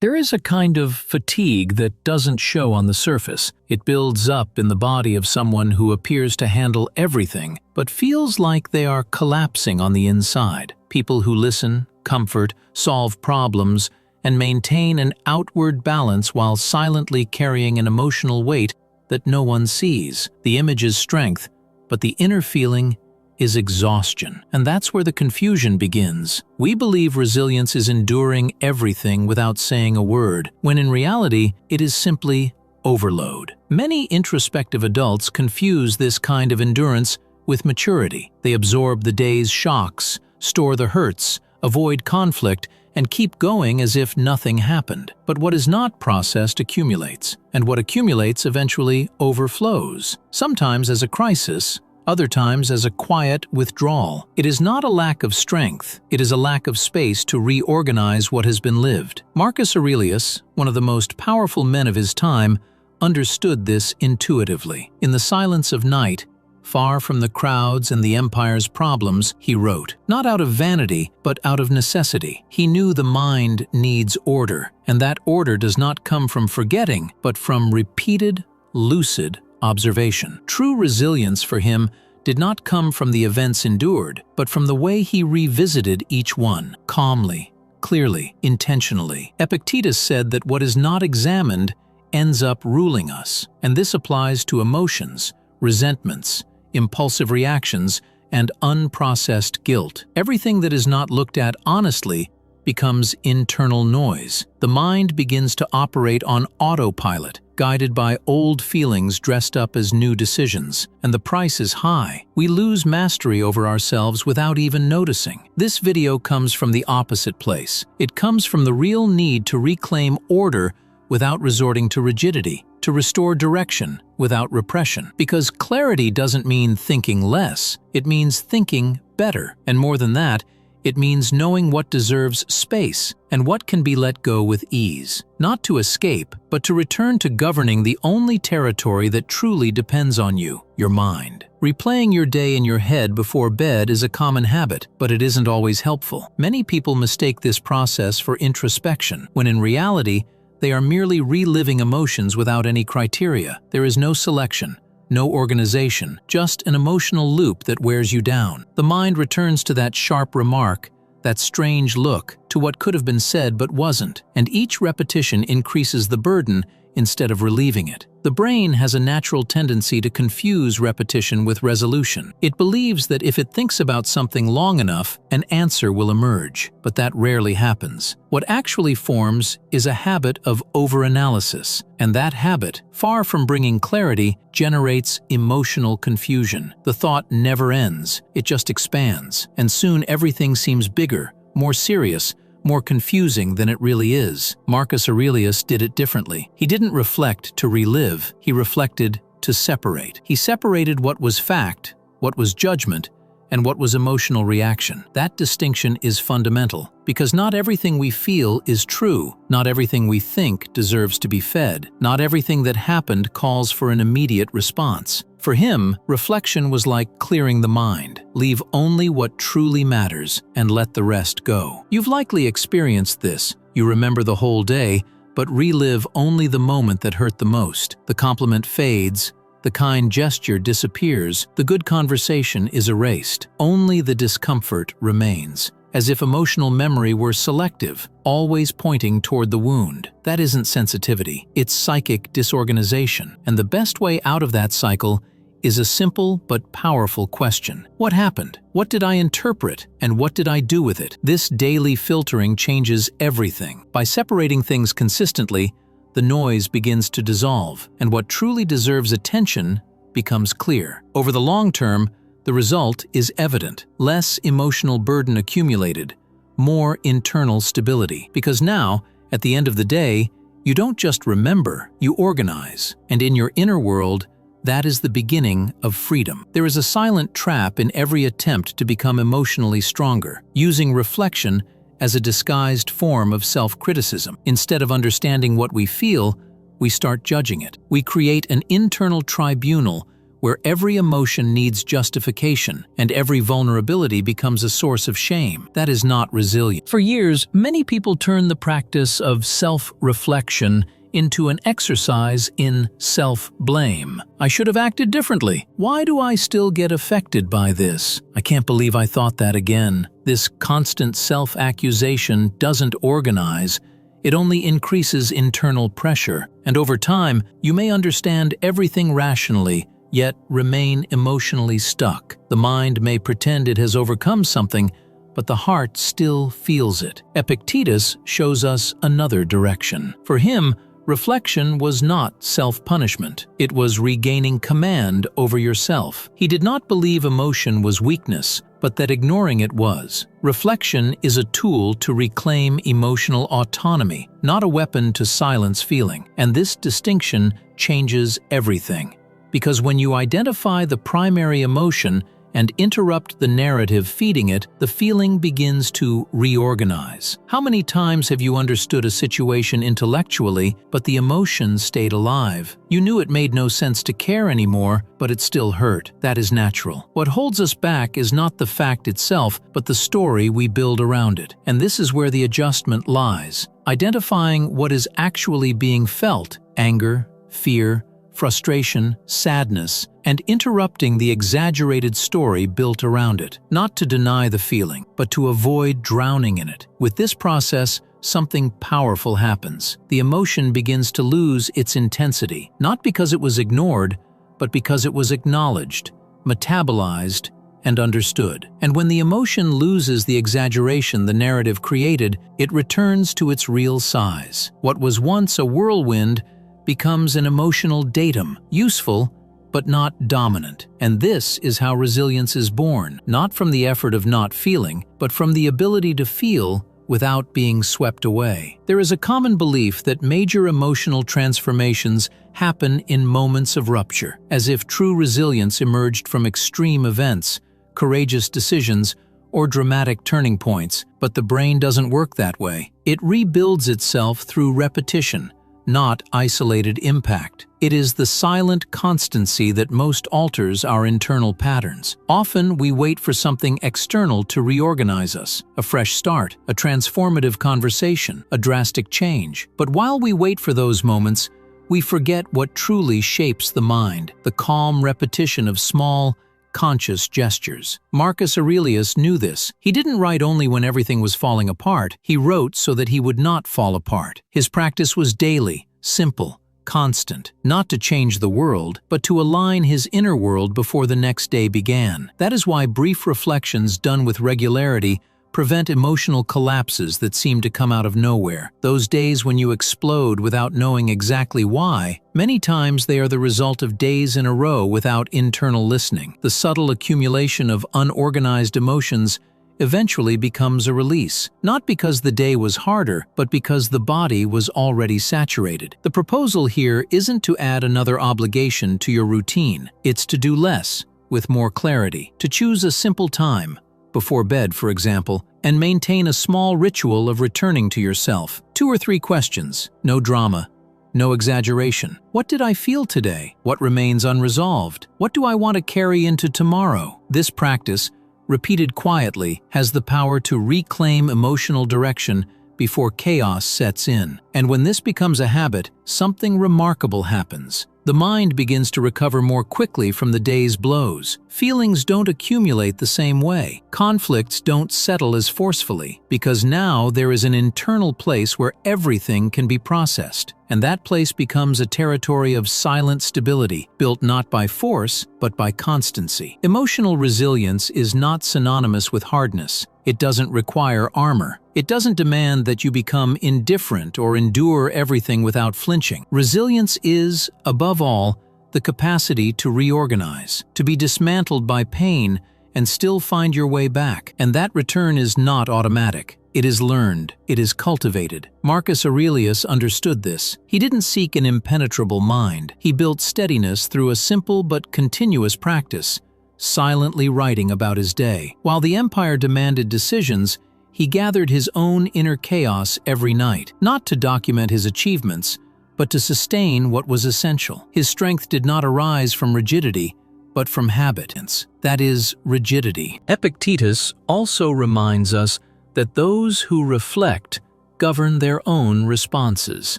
There is a kind of fatigue that doesn't show on the surface. It builds up in the body of someone who appears to handle everything, but feels like they are collapsing on the inside. People who listen, comfort, solve problems, and maintain an outward balance while silently carrying an emotional weight that no one sees. The image is strength, but the inner feeling is exhaustion. And that's where the confusion begins. We believe resilience is enduring everything without saying a word, when in reality, it is simply overload. Many introspective adults confuse this kind of endurance with maturity. They absorb the day's shocks, store the hurts, avoid conflict, and keep going as if nothing happened. But what is not processed accumulates, and what accumulates eventually overflows, sometimes as a crisis, other times as a quiet withdrawal. It is not a lack of strength, it is a lack of space to reorganize what has been lived. Marcus Aurelius, one of the most powerful men of his time, understood this intuitively. In the silence of night, far from the crowds and the empire's problems, he wrote, not out of vanity, but out of necessity. He knew the mind needs order, and that order does not come from forgetting, but from repeated, lucid observation. True resilience for him did not come from the events endured, but from the way he revisited each one, calmly, clearly, intentionally. Epictetus said that what is not examined ends up ruling us, and this applies to emotions, resentments, impulsive reactions, and unprocessed guilt. Everything that is not looked at honestly becomes internal noise. The mind begins to operate on autopilot, guided by old feelings dressed up as new decisions, and the price is high. We lose mastery over ourselves without even noticing. This video comes from the opposite place. It comes from the real need to reclaim order without resorting to rigidity, to restore direction without repression. Because clarity doesn't mean thinking less, it means thinking better. And more than that, it means knowing what deserves space and what can be let go with ease. Not to escape, but to return to governing the only territory that truly depends on you, your mind. Replaying your day in your head before bed is a common habit, but it isn't always helpful. Many people mistake this process for introspection, when in reality, they are merely reliving emotions without any criteria. There is no selection, no organization, just an emotional loop that wears you down. The mind returns to that sharp remark, that strange look, to what could have been said but wasn't, and each repetition increases the burden instead of relieving it. The brain has a natural tendency to confuse repetition with resolution. It believes that if it thinks about something long enough, an answer will emerge, but that rarely happens. What actually forms is a habit of overanalysis, and that habit, far from bringing clarity, generates emotional confusion. The thought never ends, it just expands, and soon everything seems bigger, more serious, more confusing than it really is. Marcus Aurelius did it differently. He didn't reflect to relive, he reflected to separate. He separated what was fact, what was judgment, and what was emotional reaction. That distinction is fundamental, because not everything we feel is true. Not everything we think deserves to be fed. Not everything that happened calls for an immediate response. For him, reflection was like clearing the mind. Leave only what truly matters and let the rest go. You've likely experienced this. You remember the whole day, but relive only the moment that hurt the most. The compliment fades, the kind gesture disappears, the good conversation is erased. Only the discomfort remains, as if emotional memory were selective, always pointing toward the wound. That isn't sensitivity, it's psychic disorganization. And the best way out of that cycle is a simple but powerful question. What happened? What did I interpret? And what did I do with it? This daily filtering changes everything. By separating things consistently, the noise begins to dissolve, and what truly deserves attention becomes clear. Over the long term, the result is evident. Less emotional burden accumulated, more internal stability. Because now, at the end of the day, you don't just remember, you organize. And in your inner world, that is the beginning of freedom. There is a silent trap in every attempt to become emotionally stronger, using reflection as a disguised form of self-criticism. Instead of understanding what we feel, we start judging it. We create an internal tribunal where every emotion needs justification and every vulnerability becomes a source of shame. That is not resilient. For years, many people turn the practice of self-reflection into an exercise in self-blame. I should have acted differently. Why do I still get affected by this? I can't believe I thought that again. This constant self-accusation doesn't organize. It only increases internal pressure. And over time, you may understand everything rationally, yet remain emotionally stuck. The mind may pretend it has overcome something, but the heart still feels it. Epictetus shows us another direction. For him, reflection was not self-punishment. It was regaining command over yourself. He did not believe emotion was weakness, but that ignoring it was. Reflection is a tool to reclaim emotional autonomy, not a weapon to silence feeling. And this distinction changes everything. Because when you identify the primary emotion and interrupt the narrative feeding it, the feeling begins to reorganize. How many times have you understood a situation intellectually, but the emotion stayed alive? You knew it made no sense to care anymore, but it still hurt. That is natural. What holds us back is not the fact itself, but the story we build around it. And this is where the adjustment lies. Identifying what is actually being felt: anger, fear, frustration, sadness, and interrupting the exaggerated story built around it. Not to deny the feeling, but to avoid drowning in it. With this process, something powerful happens. The emotion begins to lose its intensity, not because it was ignored, but because it was acknowledged, metabolized, and understood. And when the emotion loses the exaggeration the narrative created, it returns to its real size. What was once a whirlwind becomes an emotional datum, useful but not dominant. And this is how resilience is born, not from the effort of not feeling, but from the ability to feel without being swept away. There is a common belief that major emotional transformations happen in moments of rupture, as if true resilience emerged from extreme events, courageous decisions, or dramatic turning points. But the brain doesn't work that way. It rebuilds itself through repetition, not isolated impact. It is the silent constancy that most alters our internal patterns. Often we wait for something external to reorganize us, a fresh start, a transformative conversation, a drastic change. But while we wait for those moments, we forget what truly shapes the mind: the calm repetition of small, conscious gestures. Marcus Aurelius knew this. He didn't write only when everything was falling apart. He wrote so that he would not fall apart. His practice was daily, simple, constant, not to change the world, but to align his inner world before the next day began. That is why brief reflections done with regularity prevent emotional collapses that seem to come out of nowhere. Those days when you explode without knowing exactly why, many times they are the result of days in a row without internal listening. The subtle accumulation of unorganized emotions eventually becomes a release, not because the day was harder, but because the body was already saturated. The proposal here isn't to add another obligation to your routine. It's to do less, with more clarity. To choose a simple time, before bed, for example, and maintain a small ritual of returning to yourself. 2 or 3 questions, no drama, no exaggeration. What did I feel today? What remains unresolved? What do I want to carry into tomorrow? This practice, repeated quietly, has the power to reclaim emotional direction before chaos sets in. And when this becomes a habit, something remarkable happens. The mind begins to recover more quickly from the day's blows. Feelings don't accumulate the same way. Conflicts don't settle as forcefully, because now there is an internal place where everything can be processed. And that place becomes a territory of silent stability, built not by force, but by constancy. Emotional resilience is not synonymous with hardness. It doesn't require armor. It doesn't demand that you become indifferent or endure everything without flinching. Resilience is, above all, the capacity to reorganize, to be dismantled by pain and still find your way back. And that return is not automatic. It is learned. It is cultivated. Marcus Aurelius understood this. He didn't seek an impenetrable mind. He built steadiness through a simple but continuous practice, silently writing about his day. While the empire demanded decisions, he gathered his own inner chaos every night, not to document his achievements, but to sustain what was essential. His strength did not arise from rigidity, but from habit, that is, rigidity. Epictetus also reminds us that those who reflect govern their own responses.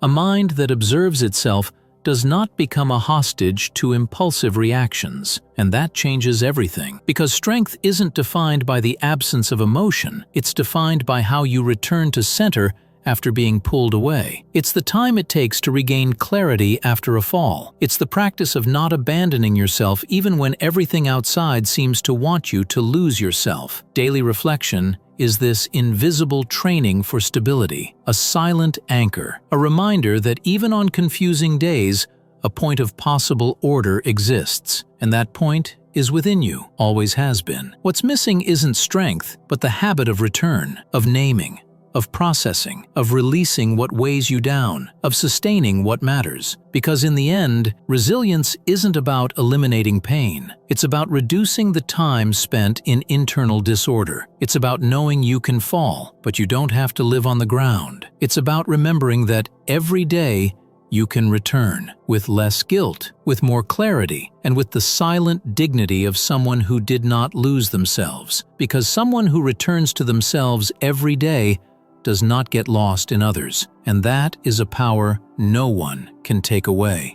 A mind that observes itself does not become a hostage to impulsive reactions, and that changes everything. Because strength isn't defined by the absence of emotion, it's defined by how you return to center after being pulled away. It's the time it takes to regain clarity after a fall. It's the practice of not abandoning yourself even when everything outside seems to want you to lose yourself. Daily reflection is this invisible training for stability, a silent anchor, a reminder that even on confusing days, a point of possible order exists, and that point is within you, always has been. What's missing isn't strength, but the habit of return, of naming, of processing, of releasing what weighs you down, of sustaining what matters. Because in the end, resilience isn't about eliminating pain. It's about reducing the time spent in internal disorder. It's about knowing you can fall, but you don't have to live on the ground. It's about remembering that every day you can return, with less guilt, with more clarity, and with the silent dignity of someone who did not lose themselves. Because someone who returns to themselves every day does not get lost in others, and that is a power no one can take away.